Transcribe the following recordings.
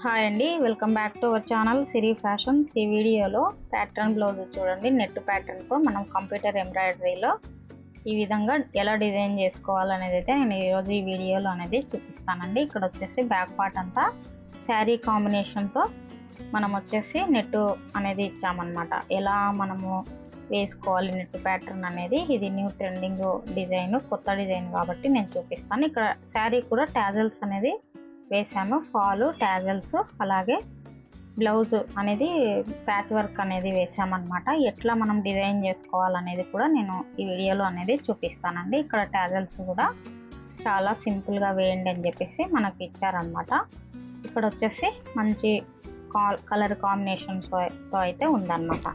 Hi అండి, welcome back to our channel Siri fashions. ఈ వీడియోలో ప్యాటర్న్ బ్లౌజ్ చూడండి. నెట్ ప్యాటర్న్తో మనం కంప్యూటర్ ఎంబ్రాయిడరీలో ఈ విధంగా ఎలా డిజైన్ చేసుకోవాలనేది అయితే నేను ఈరోజు ఈ వీడియోలో అనేది చూపిస్తానండి. ఇక్కడ వచ్చేసి బ్యాక్ పార్ట్ అంతా శారీ కాంబినేషన్తో మనం వచ్చేసి నెట్ అనేది ఇచ్చామన్నమాట. ఎలా మనము వేసుకోవాలి నెట్ ప్యాటర్న్ అనేది, ఇది న్యూ ట్రెండింగ్ డిజైన్, కొత్త డిజైన్ కాబట్టి నేను చూపిస్తాను. ఇక్కడ శారీ కూడా టాజల్స్ అనేది వేసాము, ఫాలు, టాజల్స్, అలాగే బ్లౌజ్ అనేది ప్యాచ్ వర్క్ అనేది వేసామన్నమాట. ఎట్లా మనం డిజైన్ చేసుకోవాలనేది కూడా నేను ఈ వీడియోలో అనేది చూపిస్తానండి. ఇక్కడ టాజల్స్ కూడా చాలా సింపుల్గా వేయండి అని చెప్పేసి మనకు ఇచ్చారనమాట. ఇక్కడ వచ్చేసి మంచి కలర్ కాంబినేషన్స్తో అయితే ఉందన్నమాట.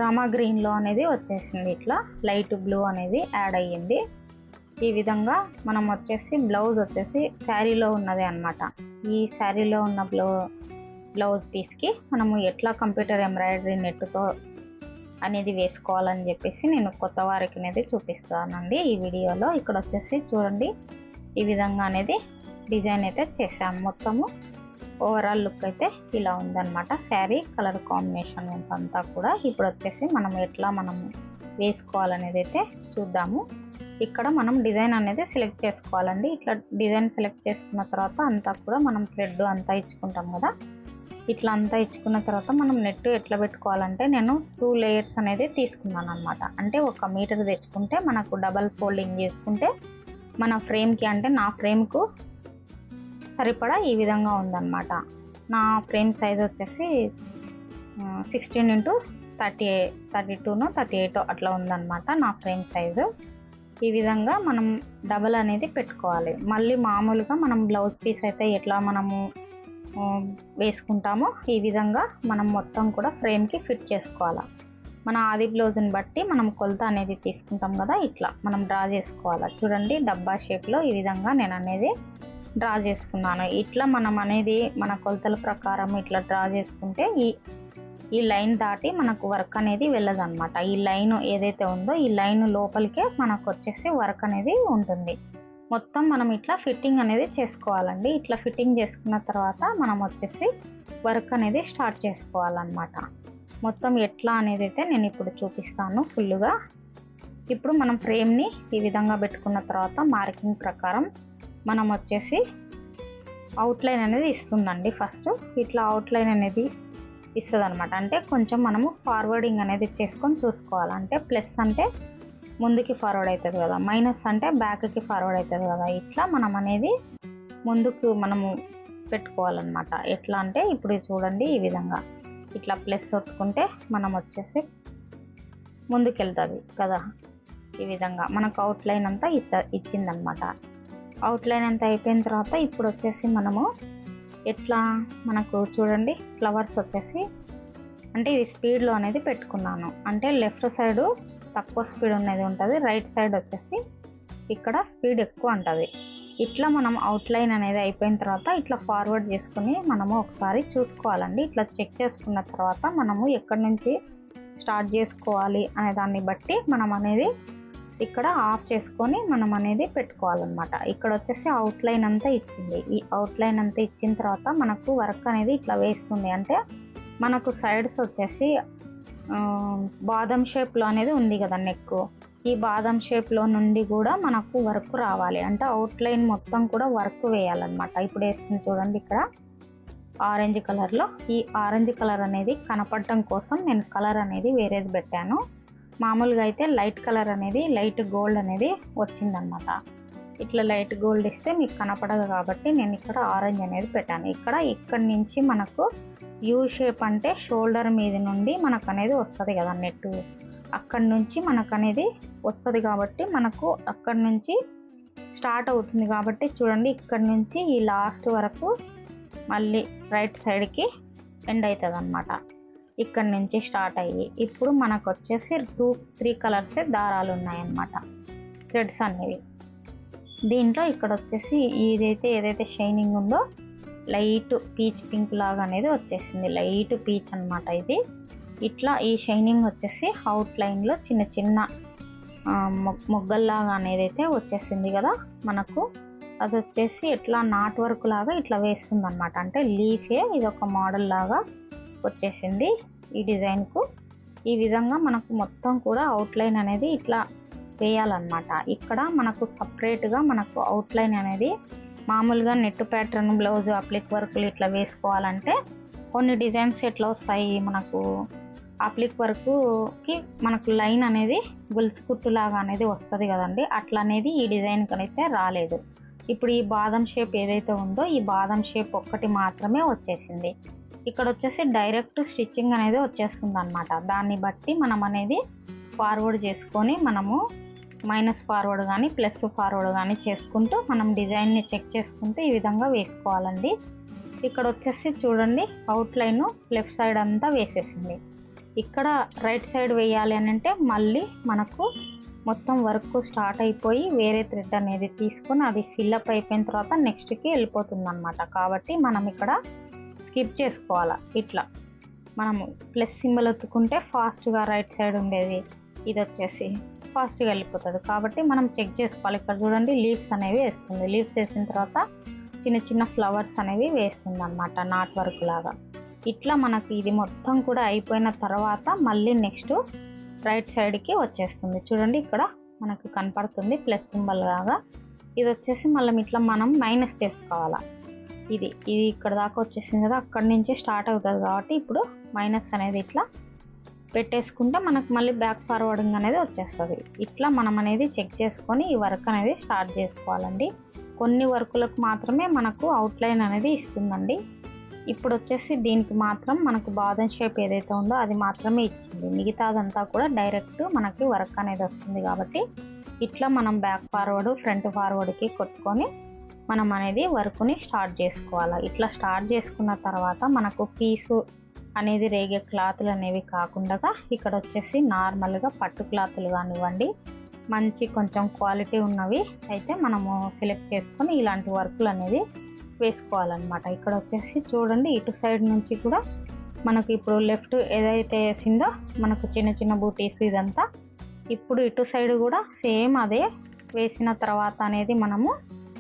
రామా గ్రీన్లో అనేది వచ్చేసింది, ఇట్లా లైట్ బ్లూ అనేది యాడ్ అయ్యింది. ఈ విధంగా మనం వచ్చేసి బ్లౌజ్ వచ్చేసి శారీలో ఉన్నదే అన్నమాట. ఈ శారీలో ఉన్న బ్లౌజ్ పీస్కి మనము ఎట్లా కంప్యూటర్ ఎంబ్రాయిడరీ నెట్తో అనేది వేసుకోవాలని చెప్పేసి నేను కొత్త వారికి అనేది చూపిస్తానండి ఈ వీడియోలో. ఇక్కడ వచ్చేసి చూడండి, ఈ విధంగా అనేది డిజైన్ అయితే చేసాము. మొత్తము ఓవరాల్ లుక్ అయితే ఇలా ఉందన్నమాట. శారీ కలర్ కాంబినేషన్ అంతా కూడా ఇప్పుడు వచ్చేసి మనం ఎట్లా మనము వేసుకోవాలనేది అయితే చూద్దాము. ఇక్కడ మనం డిజైన్ అనేది సెలెక్ట్ చేసుకోవాలండి. ఇట్లా డిజైన్ సెలెక్ట్ చేసుకున్న తర్వాత అంతా కూడా మనం థ్రెడ్ అంతా ఇచ్చుకుంటాం కదా, ఇట్లా అంతా ఇచ్చుకున్న తర్వాత మనం నెట్ ఎట్లా పెట్టుకోవాలంటే, నేను 2 లేయర్స్ అనేది తీసుకున్నాను అనమాట. అంటే 1 మీటర్ తెచ్చుకుంటే మనకు డబల్ ఫోల్డింగ్ చేసుకుంటే మన ఫ్రేమ్కి, అంటే నా ఫ్రేమ్కు సరిపడా ఈ విధంగా ఉందన్నమాట. నా ఫ్రేమ్ సైజ్ వచ్చేసి 16x32 అట్లా ఉందన్నమాట నా ఫ్రేమ్ సైజు. ఈ విధంగా మనం డబల్ అనేది పెట్టుకోవాలి. మళ్ళీ మామూలుగా మనం బ్లౌజ్ పీస్ అయితే ఎట్లా మనము వేసుకుంటామో ఈ విధంగా మనం మొత్తం కూడా ఫ్రేమ్కి ఫిట్ చేసుకోవాలి. మన ఆది బ్లౌజ్ని బట్టి మనం కొలత అనేది తీసుకుంటాం కదా, ఇట్లా మనం డ్రా చేసుకోవాలి. చూడండి, డబ్బా షేప్లో ఈ విధంగా నేను అనేది డ్రా చేసుకున్నాను. ఇట్లా మనం అనేది మన కొలతల ప్రకారం ఇట్లా డ్రా చేసుకుంటే ఈ లైన్ దాటి మనకు వర్క్ అనేది వెళ్ళదన్నమాట. ఈ లైన్ ఏదైతే ఉందో ఈ లైన్ లోపలికే మనకు వచ్చేసి వర్క్ అనేది ఉంటుంది. మొత్తం మనం ఇట్లా ఫిట్టింగ్ అనేది చేసుకోవాలండి. ఇట్లా ఫిట్టింగ్ చేసుకున్న తర్వాత మనం వచ్చేసి వర్క్ అనేది స్టార్ట్ చేసుకోవాలన్నమాట. మొత్తం ఎట్లా అనేది అయితే నేను ఇప్పుడు చూపిస్తాను ఫుల్గా. ఇప్పుడు మనం ఫ్రేమ్ని ఈ విధంగా పెట్టుకున్న తర్వాత మార్కింగ్ ప్రకారం మనం వచ్చేసి అవుట్లైన్ అనేది ఇస్తుందండి. ఫస్ట్ ఇట్లా అవుట్లైన్ అనేది ఇస్తుంది అనమాట. అంటే కొంచెం మనము ఫార్వర్డింగ్ అనేది చేసుకొని చూసుకోవాలి. అంటే ప్లస్ అంటే ముందుకి ఫార్వర్డ్ అవుతుంది కదా, మైనస్ అంటే బ్యాక్కి ఫార్వర్డ్ అవుతుంది కదా, ఇట్లా మనం అనేది ముందుకు మనము పెట్టుకోవాలన్నమాట. ఎట్లా అంటే ఇప్పుడు చూడండి, ఈ విధంగా ఇట్లా ప్లస్ కొట్టుకుంటే మనం వచ్చేసి ముందుకు వెళ్తుంది కదా. ఈ విధంగా మనకు అవుట్లైన్ అంతా ఇచ్చిందనమాట. అవుట్లైన్ అంతా అయిపోయిన తర్వాత ఇప్పుడు వచ్చేసి మనము ఎట్లా మనకు చూడండి ఫ్లవర్స్ వచ్చేసి, అంటే ఇది స్పీడ్లో అనేది పెట్టుకున్నాను. అంటే లెఫ్ట్ సైడు తక్కువ స్పీడ్ అనేది ఉంటుంది, రైట్ సైడ్ వచ్చేసి ఇక్కడ స్పీడ్ ఎక్కువ ఉంటుంది. ఇట్లా మనం అవుట్లైన్ అనేది అయిపోయిన తర్వాత ఇట్లా ఫార్వర్డ్ చేసుకుని మనము ఒకసారి చూసుకోవాలండి. ఇట్లా చెక్ చేసుకున్న తర్వాత మనము ఎక్కడి నుంచి స్టార్ట్ చేసుకోవాలి అనే దాన్ని బట్టి మనం అనేది ఇక్కడ ఆఫ్ చేసుకొని మనం అనేది పెట్టుకోవాలన్నమాట. ఇక్కడ వచ్చేసి అవుట్లైన్ అంతా ఇచ్చింది. ఈ అవుట్లైన్ అంతా ఇచ్చిన తర్వాత మనకు వర్క్ అనేది ఇట్లా వేస్తుంది. అంటే మనకు సైడ్స్ వచ్చేసి బాదం షేప్లో అనేది ఉంది కదా నెక్, ఈ బాదం షేప్లో నుండి కూడా మనకు వర్క్ రావాలి. అంటే అవుట్లైన్ మొత్తం కూడా వర్క్ వేయాలన్నమాట. ఇప్పుడు వేస్తుంది చూడండి, ఇక్కడ ఆరెంజ్ కలర్లో. ఈ ఆరెంజ్ కలర్ అనేది కనపడటం కోసం నేను కలర్ అనేది వేరేది పెట్టాను. మామూలుగా అయితే లైట్ కలర్ అనేది, లైట్ గోల్డ్ అనేది వచ్చిందనమాట. ఇట్లా లైట్ గోల్డ్ ఇస్తే మీకు కనపడదు కాబట్టి నేను ఇక్కడ ఆరెంజ్ అనేది పెట్టాను. ఇక్కడి నుంచి మనకు యూ షేప్, అంటే షోల్డర్ మీద నుండి మనకు అనేది వస్తుంది కదా నెట్, అక్కడి నుంచి మనకు అనేది వస్తుంది కాబట్టి మనకు అక్కడి నుంచి స్టార్ట్ అవుతుంది కాబట్టి చూడండి, ఇక్కడి నుంచి ఈ లాస్ట్ వరకు మళ్ళీ రైట్ సైడ్కి ఎండ్ అవుతుంది అన్నమాట. ఇక్కడ నుంచి స్టార్ట్ అయ్యి ఇప్పుడు మనకు వచ్చేసి 2-3 కలర్స్ దారాలు ఉన్నాయన్నమాట, థ్రెడ్స్ అనేవి. దీంట్లో ఇక్కడ వచ్చేసి ఏదైతే షైనింగ్ ఉందో లైట్ పీచ్ పింక్ లాగా అనేది వచ్చేసింది, లైట్ పీచ్ అనమాట ఇది. ఇట్లా ఈ షైనింగ్ వచ్చేసి అవుట్లైన్లో చిన్న చిన్న మొగ్గల్లాగా అనేది అయితే వచ్చేసింది కదా మనకు. అది వచ్చేసి ఎట్లా నాట్ వర్క్ లాగా ఇట్లా వేస్తుంది అనమాట. అంటే లీఫే ఇది ఒక మోడల్ లాగా వచ్చేసింది ఈ డిజైన్కు. ఈ విధంగా మనకు మొత్తం కూడా అవుట్లైన్ అనేది ఇట్లా వేయాలన్నమాట. ఇక్కడ మనకు సపరేట్గా మనకు అవుట్లైన్ అనేది మామూలుగా నెట్ ప్యాటర్న్ బ్లౌజ్ అప్లిక్ వర్క్లు ఇట్లా వేసుకోవాలంటే కొన్ని డిజైన్స్ ఎట్లా వస్తాయి, మనకు అప్లిక్ వర్క్కి మనకు లైన్ అనేది గుల్స్ కుట్టు లాగా అనేది వస్తుంది కదండి. అట్లా అనేది ఈ డిజైన్కి అయితే రాలేదు. ఇప్పుడు ఈ బాదం షేప్ ఏదైతే ఉందో ఈ బాదం షేప్ ఒక్కటి మాత్రమే వచ్చేసింది. ఇక్కడ వచ్చేసి డైరెక్ట్ స్టిచ్చింగ్ అనేది వచ్చేస్తుంది అనమాట. దాన్ని బట్టి మనం అనేది ఫార్వర్డ్ చేసుకొని మనము మైనస్ ఫార్వర్డ్ కానీ ప్లస్ ఫార్వర్డ్ కానీ చేసుకుంటూ మనం డిజైన్ని చెక్ చేసుకుంటూ ఈ విధంగా వేసుకోవాలండి. ఇక్కడ వచ్చేసి చూడండి అవుట్లైన్ లెఫ్ట్ సైడ్ అంతా వేసేసింది. ఇక్కడ రైట్ సైడ్ వేయాలి అని అంటే మళ్ళీ మనకు మొత్తం వర్క్ స్టార్ట్ అయిపోయి వేరే థ్రెడ్ అనేది తీసుకొని అది ఫిల్అప్ అయిపోయిన తర్వాత నెక్స్ట్కి వెళ్ళిపోతుంది అనమాట. కాబట్టి మనం ఇక్కడ స్కిప్ చేసుకోవాలి. ఇట్లా మనము ప్లస్ సింబల్ ఒత్తుకుంటే ఫాస్ట్గా రైట్ సైడ్ ఉండేది ఇది వచ్చేసి ఫాస్ట్గా వెళ్ళిపోతుంది. కాబట్టి మనం చెక్ చేసుకోవాలి. ఇక్కడ చూడండి లీవ్స్ అనేవి వేస్తుంది. లీవ్స్ వేసిన తర్వాత చిన్న చిన్న ఫ్లవర్స్ అనేవి వేస్తుంది అనమాట నాట్ వర్క్ లాగా. ఇట్లా మనకి ఇది మొత్తం కూడా అయిపోయిన తర్వాత మళ్ళీ నెక్స్ట్ రైట్ సైడ్కి వచ్చేస్తుంది. చూడండి ఇక్కడ మనకు కనపడుతుంది ప్లస్ సింబల్ లాగా. ఇది వచ్చేసి మళ్ళీ ఇట్లా మనం మైనస్ చేసుకోవాలి. ఇది ఇక్కడ దాకా వచ్చేసింది కదా, అక్కడి నుంచి స్టార్ట్ అవుతుంది కాబట్టి ఇప్పుడు మైనస్ అనేది ఇట్లా పెట్టేసుకుంటే మనకు మళ్ళీ బ్యాక్ ఫార్వర్డింగ్ అనేది వచ్చేస్తుంది. ఇట్లా మనం అనేది చెక్ చేసుకొని ఈ వర్క్ అనేది స్టార్ట్ చేసుకోవాలండి. కొన్ని వర్కులకు మాత్రమే మనకు అవుట్లైన్ అనేది ఇస్తుందండి. ఇప్పుడు వచ్చేసి దీనికి మాత్రం మనకు బాదం షేప్ ఏదైతే ఉందో అది మాత్రమే ఇచ్చింది. మిగతాదంతా కూడా డైరెక్ట్ మనకి వర్క్ అనేది వస్తుంది. కాబట్టి ఇట్లా మనం బ్యాక్ ఫార్వర్డ్ ఫ్రంట్ ఫార్వర్డ్కి కొట్టుకొని మనం అనేది వర్క్ని స్టార్ట్ చేసుకోవాలి. ఇట్లా స్టార్ట్ చేసుకున్న తర్వాత మనకు పీసు అనేది రేగే క్లాతులు అనేవి కాకుండా ఇక్కడ వచ్చేసి నార్మల్గా పట్టు క్లాతులు కానివ్వండి, మంచి కొంచెం క్వాలిటీ ఉన్నవి అయితే మనము సెలెక్ట్ చేసుకొని ఇలాంటి వర్కులు అనేది వేసుకోవాలన్నమాట. ఇక్కడ వచ్చేసి చూడండి ఇటు సైడ్ నుంచి కూడా మనకు ఇప్పుడు లెఫ్ట్ ఏదైతే వేసిందో మనకు చిన్న చిన్న బూటీస్ ఇదంతా ఇప్పుడు ఇటు సైడ్ కూడా సేమ్ అదే వేసిన తర్వాత అనేది మనము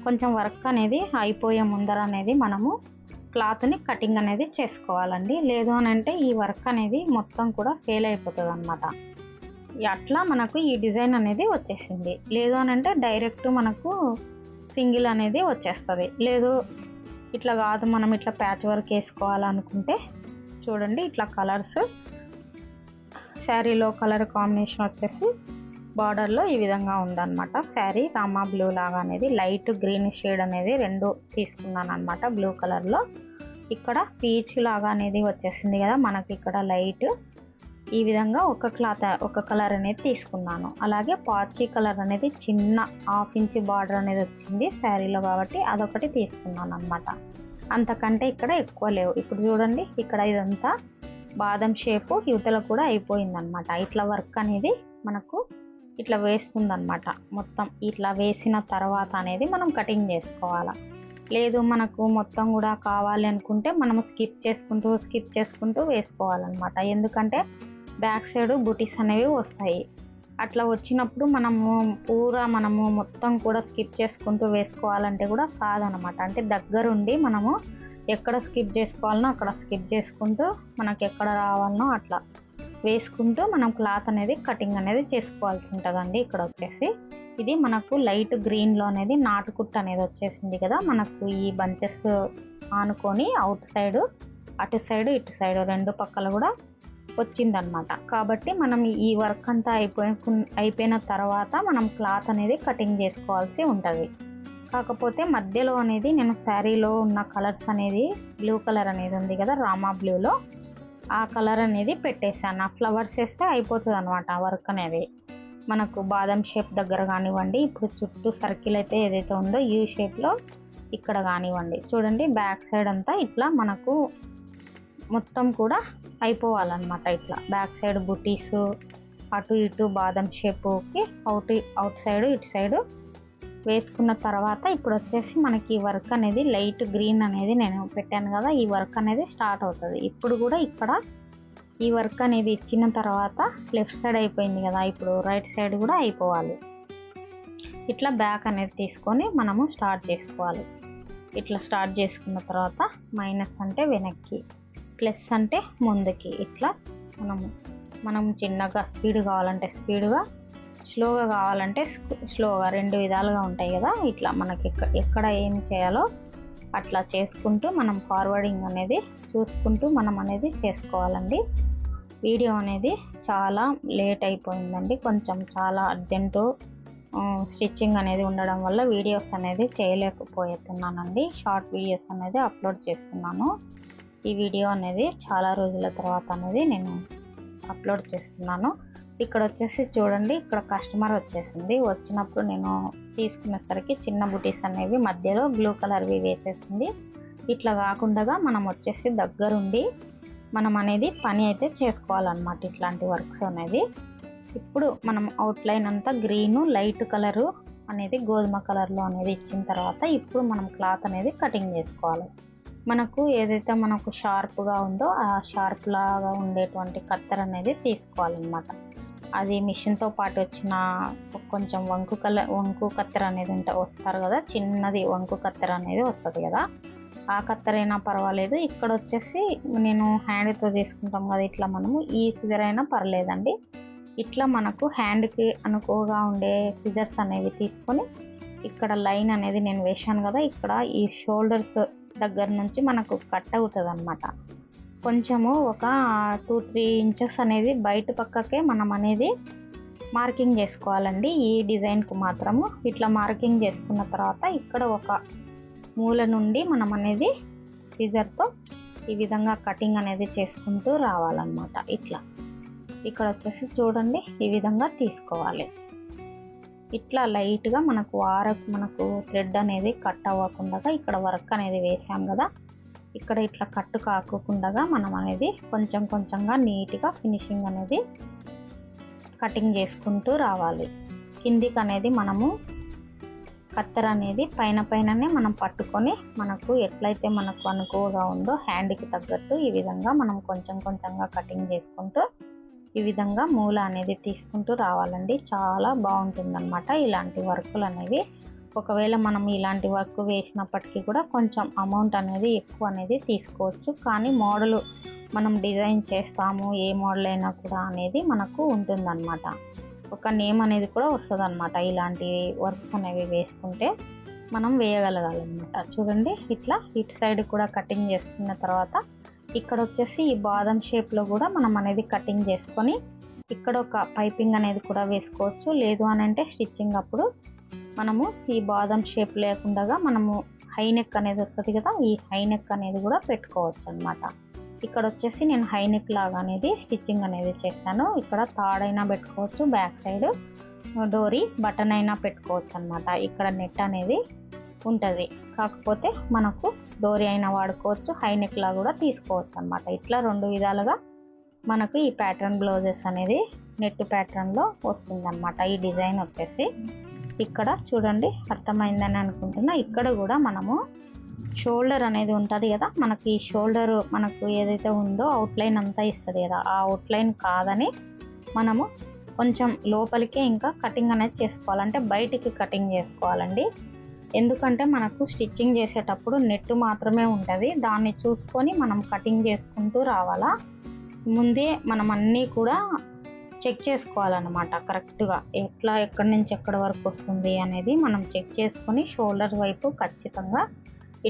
కొంచెం వర్క్ అనేది అయిపోయే ముందర అనేది మనము క్లాత్ని కటింగ్ అనేది చేసుకోవాలండి. లేదు అని అంటే ఈ వర్క్ అనేది మొత్తం కూడా ఫెయిల్ అయిపోతుంది అనమాట. అట్లా మనకు ఈ డిజైన్ అనేది వచ్చేసింది. లేదు అని అంటే డైరెక్ట్ మనకు సింగిల్ అనేది వచ్చేస్తుంది. లేదు ఇట్లా కాదు మనం ఇట్లా ప్యాచ్ వర్క్ వేసుకోవాలనుకుంటే చూడండి ఇట్లా కలర్స్ శారీలో కలర్ కాంబినేషన్ వచ్చేసి బార్డర్లో ఈ విధంగా ఉందన్నమాట. శారీ రామా బ్లూ లాగా అనేది లైట్ గ్రీన్ షేడ్ అనేది రెండు తీసుకున్నాను అనమాట బ్లూ కలర్లో. ఇక్కడ పీచ్ లాగా అనేది వచ్చేసింది కదా మనకి ఇక్కడ లైట్ ఈ విధంగా ఒక కలర్ అనేది తీసుకున్నాను. అలాగే పాచీ కలర్ అనేది చిన్న 1/2 ఇంచ్ బార్డర్ అనేది వచ్చింది శారీలో కాబట్టి అదొకటి తీసుకున్నాను అనమాట. అంతకంటే ఇక్కడ ఎక్కువ లేవు. ఇప్పుడు చూడండి ఇక్కడ ఇదంతా బాదం షేపు యువతల కూడా అయిపోయిందనమాట. ఇట్లా వర్క్ అనేది మనకు ఇట్లా వేస్తుందన్నమాట. మొత్తం ఇట్లా వేసిన తర్వాత అనేది మనం కటింగ్ చేసుకోవాలి. లేదు మనకు మొత్తం కూడా కావాలి అనుకుంటే మనము స్కిప్ చేసుకుంటూ వేసుకోవాలన్నమాట. ఎందుకంటే బ్యాక్ సైడ్ బుటీస్ అనేవి వస్తాయి. అట్లా వచ్చినప్పుడు మనము మొత్తం కూడా స్కిప్ చేసుకుంటూ వేసుకోవాలంటే కూడా కాదనమాట. అంటే దగ్గరుండి మనము ఎక్కడ స్కిప్ చేసుకోవాలనో అక్కడ స్కిప్ చేసుకుంటూ మనకి ఎక్కడ రావాలనో అట్లా వేసుకుంటూ మనం క్లాత్ అనేది కటింగ్ అనేది చేసుకోవాల్సి ఉంటుందండి. ఇక్కడ వచ్చేసి ఇది మనకు లైట్ గ్రీన్లో అనేది నాటుకుట్టు అనేది వచ్చేసింది కదా మనకు ఈ బంచెస్ ఆనుకొని అవుట్ సైడ్ అటు సైడ్ ఇటు సైడ్ రెండు పక్కల కూడా వచ్చిందనమాట. కాబట్టి మనం ఈ వర్క్ అంతా అయిపోయిన తర్వాత మనం క్లాత్ అనేది కటింగ్ చేసుకోవాల్సి ఉంటుంది. కాకపోతే మధ్యలో అనేది నేను శారీలో ఉన్న కలర్స్ అనేది బ్లూ కలర్ అనేది ఉంది కదా రామా బ్లూలో ఆ కలర్ అనేది పెట్టేశాను. ఆ ఫ్లవర్స్ వేస్తే అయిపోతుంది అనమాట వర్క్ అనేది. మనకు బాదం షేప్ దగ్గర కానివ్వండి, ఇప్పుడు చుట్టూ సర్కిల్ అయితే ఏదైతే ఉందో యూ షేప్లో ఇక్కడ కానివ్వండి. చూడండి బ్యాక్ సైడ్ అంతా ఇట్లా మనకు మొత్తం కూడా అయిపోవాలన్నమాట. ఇట్లా బ్యాక్ సైడ్ బుటీస్ అటు ఇటు బాదం షేపుకి అవుట్ సైడ్ ఇటు సైడ్ వేసుకున్న తర్వాత ఇప్పుడు వచ్చేసి మనకి వర్క్ అనేది లైట్ గ్రీన్ అనేది నేను పెట్టాను కదా ఈ వర్క్ అనేది స్టార్ట్ అవుతుంది. ఇప్పుడు కూడా ఇక్కడ ఈ వర్క్ అనేది ఇచ్చిన తర్వాత లెఫ్ట్ సైడ్ అయిపోయింది కదా ఇప్పుడు రైట్ సైడ్ కూడా అయిపోవాలి. ఇట్లా బ్యాక్ అనేది తీసుకొని మనము స్టార్ట్ చేసుకోవాలి. ఇట్లా స్టార్ట్ చేసుకున్న తర్వాత మైనస్ అంటే వెనక్కి, ప్లస్ అంటే ముందుకి. ఇట్లా మనం చిన్నగా స్పీడ్ కావాలంటే స్పీడ్గా, స్లోగా కావాలంటే స్లోగా, రెండు విధాలుగా ఉంటాయి కదా. ఇట్లా మనకి ఎక్కడ ఏం చేయాలో అట్లా చేసుకుంటూ మనం ఫార్వర్డింగ్ అనేది చూసుకుంటూ మనం అనేది చేసుకోవాలండి. వీడియో అనేది చాలా లేట్ అయిపోయిందండి, కొంచెం చాలా అర్జెంటు స్టిచ్చింగ్ అనేది ఉండడం వల్ల వీడియోస్ అనేది చేయలేకపోతున్నానండి. షార్ట్ వీడియోస్ అనేది అప్లోడ్ చేస్తున్నాను. ఈ వీడియో అనేది చాలా రోజుల తర్వాత అనేది నేను అప్లోడ్ చేస్తున్నాను. ఇక్కడ వచ్చేసి చూడండి, ఇక్కడ కస్టమర్ వచ్చేసింది. వచ్చినప్పుడు నేను తీసుకునేసరికి చిన్న బుటీస్ అనేవి మధ్యలో బ్లూ కలర్వి వేసేసింది. ఇట్లా కాకుండా మనం వచ్చేసి దగ్గరుండి మనం అనేది పని అయితే చేసుకోవాలన్నమాట, ఇట్లాంటి వర్క్స్ అనేది. ఇప్పుడు మనం అవుట్లైన్ అంతా గ్రీను, లైట్ కలరు అనేది గోధుమ కలర్లో అనేది ఇచ్చిన తర్వాత ఇప్పుడు మనం క్లాత్ అనేది కటింగ్ చేసుకోవాలి. మనకు ఏదైతే మనకు షార్ప్గా ఉందో ఆ షార్ప్ లాగా ఉండేటువంటి కత్తెర అనేది తీసుకోవాలన్నమాట. అది మిషన్తో పాటు వచ్చిన కొంచెం వంకు కత్తెర అనేది వస్తారు కదా, చిన్నది వంకు కత్తెర అనేది వస్తుంది కదా, ఆ కత్తెర అయినా పర్వాలేదు. ఇక్కడ వచ్చేసి నేను హ్యాండ్తో తీసుకుంటాం కదా, ఇట్లా మనము ఈ సిజర్ అయినా పర్లేదండి. ఇట్లా మనకు హ్యాండ్కి అనుకువగా ఉండే సిజర్స్ అనేవి తీసుకొని ఇక్కడ లైన్ అనేది నేను వేశాను కదా, ఇక్కడ ఈ షోల్డర్స్ దగ్గర నుంచి మనకు కట్ అవుతుంది అన్నమాట. కొంచెము ఒక 2-3 ఇంచెస్ అనేది బయట పక్కకే మనం అనేది మార్కింగ్ చేసుకోవాలండి ఈ డిజైన్కు మాత్రము. ఇట్లా మార్కింగ్ చేసుకున్న తర్వాత ఇక్కడ ఒక మూల నుండి మనం అనేది సిజర్తో ఈ విధంగా కటింగ్ అనేది చేసుకుంటూ రావాలన్నమాట. ఇట్లా ఇక్కడ వచ్చేసి చూడండి, ఈ విధంగా తీసుకోవాలి. ఇట్లా లైట్గా మనకు థ్రెడ్ అనేది కట్ అవ్వకుండా ఇక్కడ వర్క్ అనేది వేసాం కదా, ఇక్కడ ఇట్లా కట్టు కాకుండా మనం అనేది కొంచెంగా నీట్గా ఫినిషింగ్ అనేది కటింగ్ చేసుకుంటూ రావాలి. కిందికి అనేది మనము కత్తెర అనేది పైననే మనం పట్టుకొని మనకు ఎట్లయితే మనకు అనుకువగా ఉందో హ్యాండ్కి తగ్గట్టు ఈ విధంగా మనం కొంచెంగా కటింగ్ చేసుకుంటూ ఈ విధంగా మూల అనేది తీసుకుంటూ రావాలండి. చాలా బాగుంటుందన్నమాట ఇలాంటి వర్కులు అనేవి. ఒకవేళ మనం ఇలాంటి వర్క్ వేసినప్పటికీ కూడా కొంచెం అమౌంట్ అనేది ఎక్కువ అనేది తీసుకోవచ్చు, కానీ మోడల్ మనం డిజైన్ చేస్తాము ఏ మోడల్ అయినా కూడా అనేది మనకు ఉంటుందన్నమాట. ఒక నేమ్ అనేది కూడా వస్తుంది అన్నమాట. ఇలాంటి వర్క్స్ అనేవి వేసుకుంటే మనం వేయగలగాలన్నమాట. చూడండి, ఇట్లా ఇటు సైడ్ కూడా కటింగ్ చేసుకున్న తర్వాత ఇక్కడ వచ్చేసి ఈ బాదం షేప్లో కూడా మనం అనేది కటింగ్ చేసుకొని ఇక్కడ ఒక పైపింగ్ అనేది కూడా వేసుకోవచ్చు. లేదు అని అంటే స్టిచ్చింగ్ అప్పుడు మనము ఈ బాదం షేప్ లేకుండా మనము హై నెక్ అనేది వస్తుంది కదా, ఈ హై నెక్ అనేది కూడా పెట్టుకోవచ్చు అన్నమాట. ఇక్కడ వచ్చేసి నేను హై నెక్ లాగా అనేది స్టిచ్చింగ్ అనేది చేశాను. ఇక్కడ తాడైనా పెట్టుకోవచ్చు, బ్యాక్ సైడ్ డోరీ బటన్ అయినా పెట్టుకోవచ్చు అన్నమాట. ఇక్కడ నెట్ అనేది ఉంటుంది, కాకపోతే మనకు డోరీ అయినా వాడుకోవచ్చు, హై నెక్ లా కూడా తీసుకోవచ్చు అన్నమాట. ఇట్లా రెండు విధాలుగా మనకు ఈ ప్యాటర్న్ బ్లౌజెస్ అనేది నెట్ ప్యాటర్న్లో వస్తుంది అన్నమాట. ఈ డిజైన్ వచ్చేసి ఇక్కడ చూడండి, అర్థమైందని అనుకుంటున్నా. ఇక్కడ కూడా మనము షోల్డర్ అనేది ఉంటుంది కదా, మనకి ఈ షోల్డర్ మనకు ఏదైతే ఉందో అవుట్లైన్ అంతా ఇస్తుంది కదా, ఆ అవుట్లైన్ కాదని మనము కొంచెం లోపలికే ఇంకా కటింగ్ అనేది చేసుకోవాలంటే బయటికి కటింగ్ చేసుకోవాలండి. ఎందుకంటే మనకు స్టిచ్చింగ్ చేసేటప్పుడు నెట్ మాత్రమే ఉంటుంది, దాన్ని చూసుకొని మనం కటింగ్ చేసుకుంటూ రావాలా. ముందే మనం అన్నీ కూడా చెక్ చేసుకోవాలన్నమాట కరెక్ట్గా, ఎక్కడి నుంచి ఎక్కడి వరకు వస్తుంది అనేది మనం చెక్ చేసుకొని షోల్డర్ వైపు ఖచ్చితంగా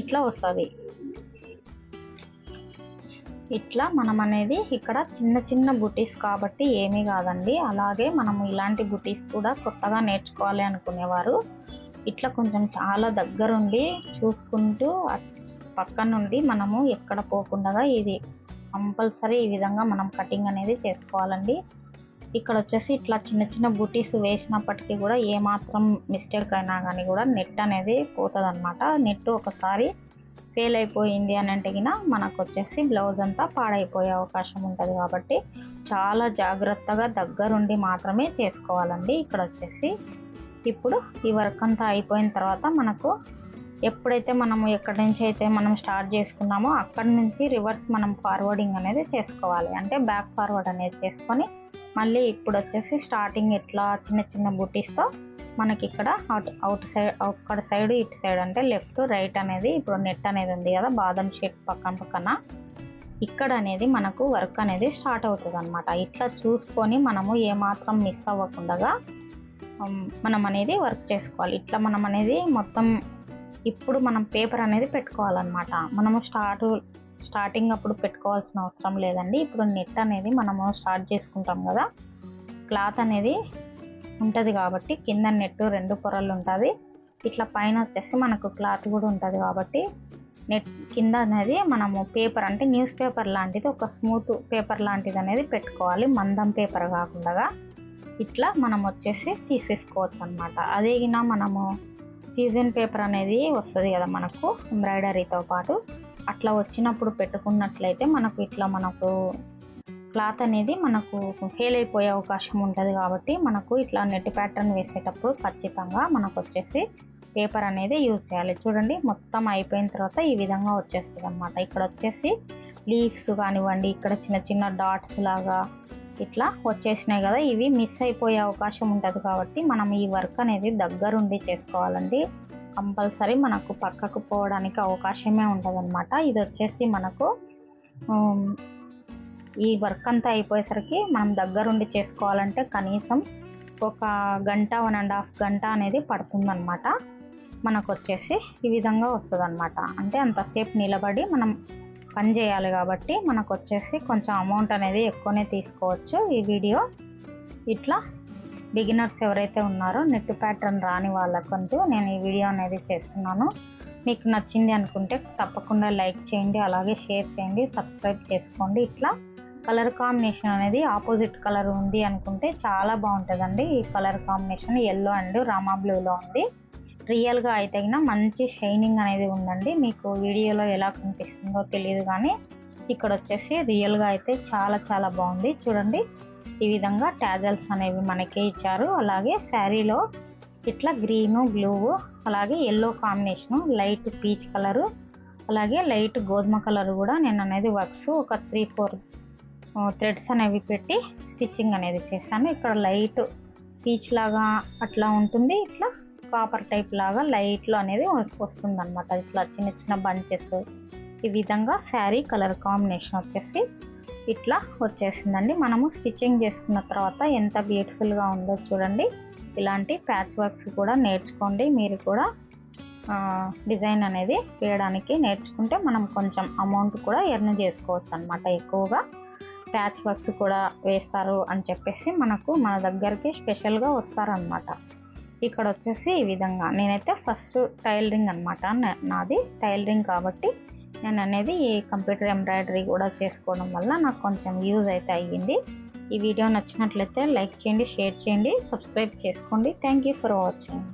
ఇట్లా వస్తుంది. ఇట్లా మనం అనేది ఇక్కడ చిన్న బుటీస్ కాబట్టి ఏమీ కాదండి. అలాగే మనము ఇలాంటి బుటీస్ కూడా కొత్తగా నేర్చుకోవాలి అనుకునేవారు ఇట్లా కొంచెం చాలా దగ్గరుండి చూసుకుంటూ పక్క నుండి మనము ఎక్కడ పోకుండా ఇది కంపల్సరీ ఈ విధంగా మనం కటింగ్ అనేది చేసుకోవాలండి. ఇక్కడ వచ్చేసి ఇట్లా చిన్న బుటీస్ వేసినప్పటికీ కూడా ఏమాత్రం మిస్టేక్ అయినా కానీ కూడా నెట్ అనేది పోతుంది అన్నమాట. నెట్ ఒకసారి ఫెయిల్ అయిపోయింది అని అంటే మనకు వచ్చేసి బ్లౌజ్ అంతా పాడైపోయే అవకాశం ఉంటుంది, కాబట్టి చాలా జాగ్రత్తగా దగ్గరుండి మాత్రమే చేసుకోవాలండి. ఇక్కడ వచ్చేసి ఇప్పుడు ఈ వర్క్ అంతా అయిపోయిన తర్వాత మనకు ఎప్పుడైతే మనము ఎక్కడి నుంచి అయితే మనం స్టార్ట్ చేసుకున్నామో అక్కడి నుంచి రివర్స్ మనం ఫార్వర్డింగ్ అనేది చేసుకోవాలి. అంటే బ్యాక్ ఫార్వర్డ్ అనేది చేసుకొని మళ్ళీ ఇప్పుడు వచ్చేసి స్టార్టింగ్ ఇట్లా చిన్న బుటీస్తో మనకి ఇక్కడ అవుట్ సైడ్ అక్కడ సైడ్ ఇటు సైడ్ అంటే లెఫ్ట్ రైట్ అనేది ఇప్పుడు నెట్ అనేది ఉంది కదా బాదం షేప్ పక్కన ఇక్కడ అనేది మనకు వర్క్ అనేది స్టార్ట్ అవుతుంది అనమాట. ఇట్లా చూసుకొని మనము ఏమాత్రం మిస్ అవ్వకుండా మనం అనేది వర్క్ చేసుకోవాలి. ఇట్లా మనం అనేది మొత్తం ఇప్పుడు మనం పేపర్ అనేది పెట్టుకోవాలన్నమాట. మనము స్టార్టింగ్ అప్పుడు పెట్టుకోవాల్సిన అవసరం లేదండి. ఇప్పుడు నెట్ అనేది మనము స్టార్ట్ చేసుకుంటాం కదా, క్లాత్ అనేది ఉంటుంది కాబట్టి కింద నెట్ 2 పొరలు ఉంటుంది, ఇట్లా పైన వచ్చేసి మనకు క్లాత్ కూడా ఉంటుంది కాబట్టి నెట్ కింద అనేది మనము పేపర్ అంటే న్యూస్ పేపర్ లాంటిది ఒక స్మూత్ పేపర్ లాంటిది అనేది పెట్టుకోవాలి, మందం పేపర్ కాకుండా. ఇట్లా మనం వచ్చేసి తీసేసుకోవచ్చు అనమాట. అదేగినా మనము ఫ్యూజన్ పేపర్ అనేది వస్తుంది కదా మనకు ఎంబ్రాయిడరీతో పాటు, అట్లా వచ్చినప్పుడు పెట్టుకున్నట్లయితే మనకు ఇట్లా మనకు క్లాత్ అనేది మనకు ఫెయిల్ అయిపోయే అవకాశం ఉంటుంది కాబట్టి మనకు ఇట్లా నెట్ ప్యాటర్న్ వేసేటప్పుడు ఖచ్చితంగా మనకు వచ్చేసి పేపర్ అనేది యూజ్ చేయాలి. చూడండి మొత్తం అయిపోయిన తర్వాత ఈ విధంగా వచ్చేస్తుంది అనమాట. ఇక్కడ వచ్చేసి లీవ్స్ కానివ్వండి, ఇక్కడ చిన్న చిన్న డాట్స్ లాగా ఇట్లా వచ్చేసినాయి కదా, ఇవి మిస్ అయిపోయే అవకాశం ఉంటుంది కాబట్టి మనం ఈ వర్క్ అనేది దగ్గరుండి చేసుకోవాలండి. కంపల్సరీ మనకు పక్కకు పోవడానికి అవకాశమే ఉంటుంది అనమాట. ఇది వచ్చేసి మనకు ఈ వర్క్ అంతా అయిపోయేసరికి మనం దగ్గరుండి చేసుకోవాలంటే కనీసం ఒక గంట 1.5 గంట అనేది పడుతుందన్నమాట. మనకు వచ్చేసి ఈ విధంగా వస్తుంది అనమాట. అంటే అంతసేపు నిలబడి మనం పని చేయాలి కాబట్టి మనకు వచ్చేసి కొంచెం అమౌంట్ అనేది ఎక్కువనే తీసుకోవచ్చు. ఈ వీడియో ఇట్లా బిగినర్స్ ఎవరైతే ఉన్నారో నెట్ ప్యాటర్న్ రాని వాళ్ళకంటూ నేను ఈ వీడియో అనేది చేస్తున్నాను. మీకు నచ్చింది అనుకుంటే తప్పకుండా లైక్ చేయండి, అలాగే షేర్ చేయండి, సబ్స్క్రైబ్ చేసుకోండి. ఇట్లా కలర్ కాంబినేషన్ అనేది ఆపోజిట్ కలర్ ఉంది అనుకుంటే చాలా బాగుంటుందండి. ఈ కలర్ కాంబినేషన్ ఎల్లో అండ్ రామా బ్లూలో ఉంది. రియల్గా అయితే మంచి షైనింగ్ అనేది ఉందండి. మీకు వీడియోలో ఎలా కనిపిస్తుందో తెలియదు కానీ ఇక్కడ వచ్చేసి రియల్గా అయితే చాలా చాలా బాగుంది. చూడండి ఈ విధంగా ట్యాజల్స్ అనేవి మనకే ఇచ్చారు. అలాగే శారీలో ఇట్లా గ్రీను బ్లూ అలాగే yellow combination, light peach colour, అలాగే లైట్ గోధుమ కలర్ కూడా నేను అనేది వర్క్స్ ఒక 3-4 థ్రెడ్స్ అనేవి పెట్టి స్టిచ్చింగ్ అనేది చేశాను. ఇక్కడ లైట్ పీచ్ లాగా అట్లా ఉంటుంది, ఇట్లా కాపర్ టైప్ లాగా లైట్లో అనేది వస్తుంది అనమాట. ఇట్లా చిన్న చిన్న బంచెస్ ఈ విధంగా శారీ కలర్ కాంబినేషన్ వచ్చేసి ఇట్లా వచ్చేసిందండి. మనము స్టిచ్చింగ్ చేసుకున్న తర్వాత ఎంత బ్యూటిఫుల్గా ఉందో చూడండి. ఇలాంటి ప్యాచ్ వర్క్స్ కూడా నేర్చుకోండి. మీరు కూడా డిజైన్ అనేది వేయడానికి నేర్చుకుంటే మనం కొంచెం అమౌంట్ కూడా ఎర్న్ చేసుకోవచ్చు అనమాట. ఎక్కువగా ప్యాచ్ వర్క్స్ కూడా వేస్తారు అని చెప్పేసి మన దగ్గరికి స్పెషల్గా వస్తారనమాట. ఇక్కడ వచ్చేసి ఈ విధంగా నేనైతే ఫస్ట్ టైలరింగ్ అనమాట, నాది టైలరింగ్ కాబట్టి నేను అనేది ఈ కంప్యూటర్ ఎంబ్రాయిడరీ కూడా చేసుకోవడం వల్ల నాకు కొంచెం యూజ్ అయితే అయ్యింది. ఈ వీడియో నచ్చినట్లయితే లైక్ చేయండి, షేర్ చేయండి, సబ్స్క్రైబ్ చేసుకోండి. Thank you for watching.